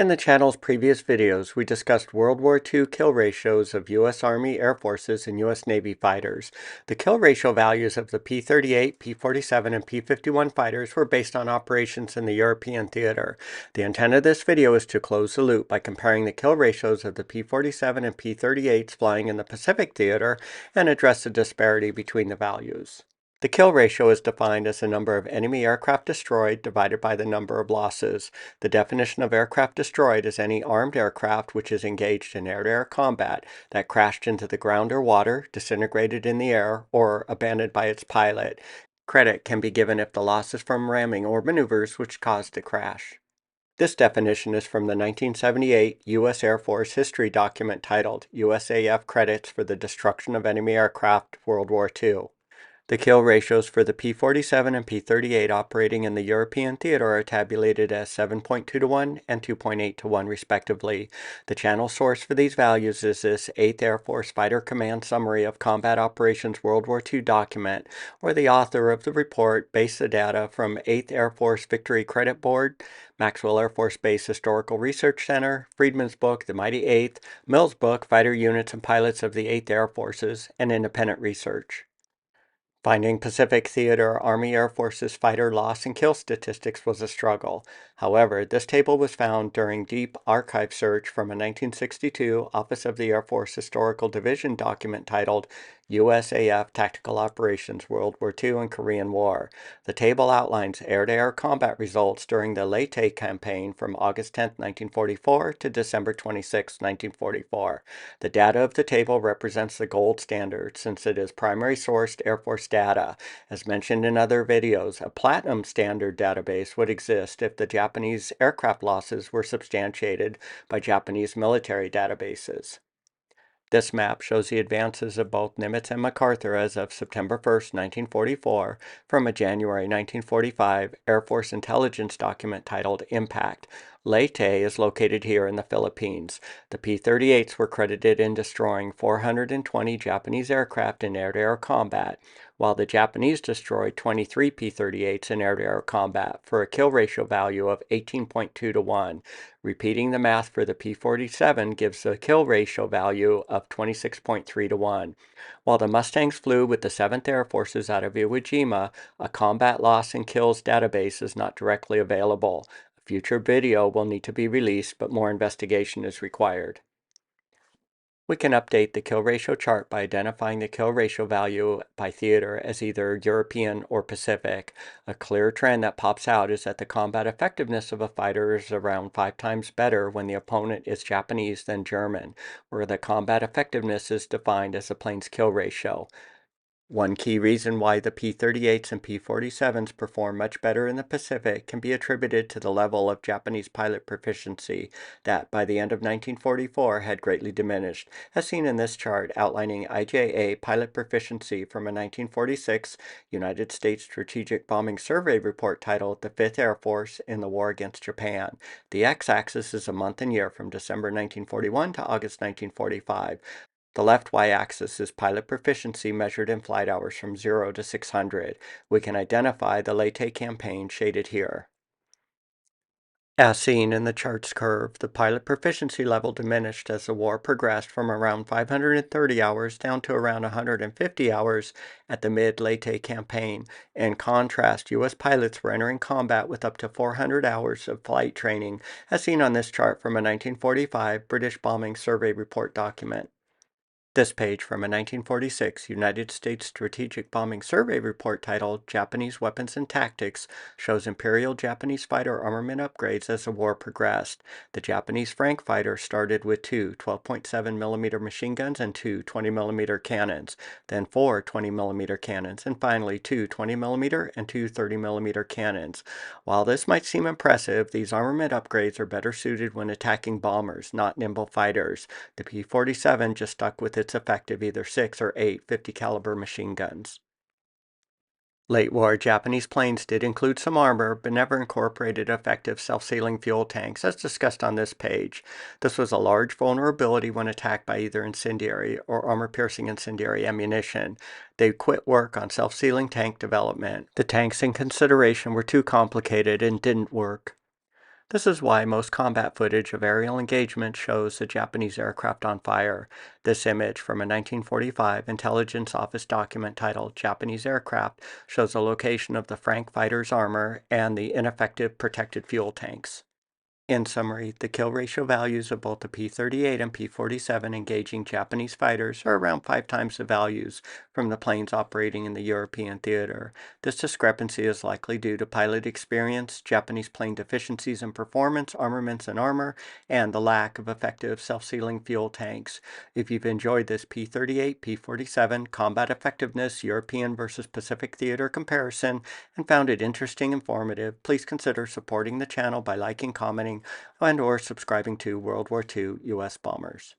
In the channel's previous videos, we discussed World War II kill ratios of U.S. Army, Air Forces, and U.S. Navy fighters. The kill ratio values of the P-38, P-47, and P-51 fighters were based on operations in the European theater. The intent of this video is to close the loop by comparing the kill ratios of the P-47 and P-38s flying in the Pacific theater and address the disparity between the values. The kill ratio is defined as the number of enemy aircraft destroyed divided by the number of losses. The definition of aircraft destroyed is any armed aircraft which is engaged in air-to-air combat that crashed into the ground or water, disintegrated in the air, or abandoned by its pilot. Credit can be given if the loss is from ramming or maneuvers which caused the crash. This definition is from the 1978 U.S. Air Force history document titled USAF Credits for the Destruction of Enemy Aircraft, World War II. The kill ratios for the P-47 and P-38 operating in the European theater are tabulated as 7.2 to 1 and 2.8 to 1 respectively. The channel source for these values is this 8th Air Force Fighter Command Summary of Combat Operations World War II document, where the author of the report based the data from 8th Air Force Victory Credit Board, Maxwell Air Force Base Historical Research Center, Friedman's book, The Mighty Eighth, Mills' book, Fighter Units and Pilots of the 8th Air Forces, and independent research. Finding Pacific Theater Army Air Force's fighter loss and kill statistics was a struggle. However, this table was found during deep archive search from a 1962 Office of the Air Force Historical Division document titled USAF Tactical Operations World War II and Korean War. The table outlines air-to-air combat results during the Leyte campaign from August 10, 1944 to December 26, 1944. The data of the table represents the gold standard since it is primary sourced Air Force data. As mentioned in other videos, a platinum standard database would exist if the Japanese aircraft losses were substantiated by Japanese military databases. This map shows the advances of both Nimitz and MacArthur as of September 1, 1944, from a January 1945 Air Force intelligence document titled Impact. Leyte is located here in the Philippines. The P-38s were credited in destroying 420 Japanese aircraft in air-to-air combat, while the Japanese destroyed 23 P-38s in air-to-air combat for a kill ratio value of 18.2 to 1. Repeating the math for the P-47 gives the kill ratio value of 26.3 to 1. While the Mustangs flew with the 7th Air Forces out of Iwo Jima, a combat loss and kills database is not directly available. A future video will need to be released, but more investigation is required. We can update the kill ratio chart by identifying the kill ratio value by theater as either European or Pacific. A clear trend that pops out is that the combat effectiveness of a fighter is around 5 times better when the opponent is Japanese than German, where the combat effectiveness is defined as the plane's kill ratio. One key reason why the P-38s and P-47s perform much better in the Pacific can be attributed to the level of Japanese pilot proficiency that, by the end of 1944, had greatly diminished, as seen in this chart outlining IJA pilot proficiency from a 1946 United States Strategic Bombing Survey report titled The 5th Air Force in the War Against Japan. The x-axis is a month and year from December 1941 to August 1945. The left y-axis is pilot proficiency measured in flight hours from 0 to 600. We can identify the Leyte campaign shaded here. As seen in the chart's curve, the pilot proficiency level diminished as the war progressed from around 530 hours down to around 150 hours at the mid-Leyte campaign. In contrast, U.S. pilots were entering combat with up to 400 hours of flight training, as seen on this chart from a 1945 British Bombing Survey Report document. This page from a 1946 United States Strategic Bombing Survey report titled Japanese Weapons and Tactics shows Imperial Japanese fighter armament upgrades as the war progressed. The Japanese Frank fighter started with two 12.7mm machine guns and two 20mm cannons, then four 20mm cannons, and finally two 20mm and two 30mm cannons. While this might seem impressive, these armament upgrades are better suited when attacking bombers, not nimble fighters. The P-47 just stuck with its effective either 6 or 8 50 caliber machine guns. Late war Japanese planes did include some armor, but never incorporated effective self-sealing fuel tanks, as discussed on this page. This was a large vulnerability when attacked by either incendiary or armor-piercing incendiary ammunition. They quit work on self-sealing tank development. The tanks in consideration were too complicated and didn't work. This is why most combat footage of aerial engagement shows a Japanese aircraft on fire. This image from a 1945 intelligence office document titled Japanese Aircraft shows the location of the Frank fighter's armor and the ineffective protected fuel tanks. In summary, the kill ratio values of both the P-38 and P-47 engaging Japanese fighters are around 5 times the values from the planes operating in the European theater. This discrepancy is likely due to pilot experience, Japanese plane deficiencies in performance, armaments and armor, and the lack of effective self-sealing fuel tanks. If you've enjoyed this P-38, P-47 combat effectiveness European versus Pacific theater comparison and found it interesting and informative, please consider supporting the channel by liking, commenting, and or subscribing to World War II U.S. Bombers.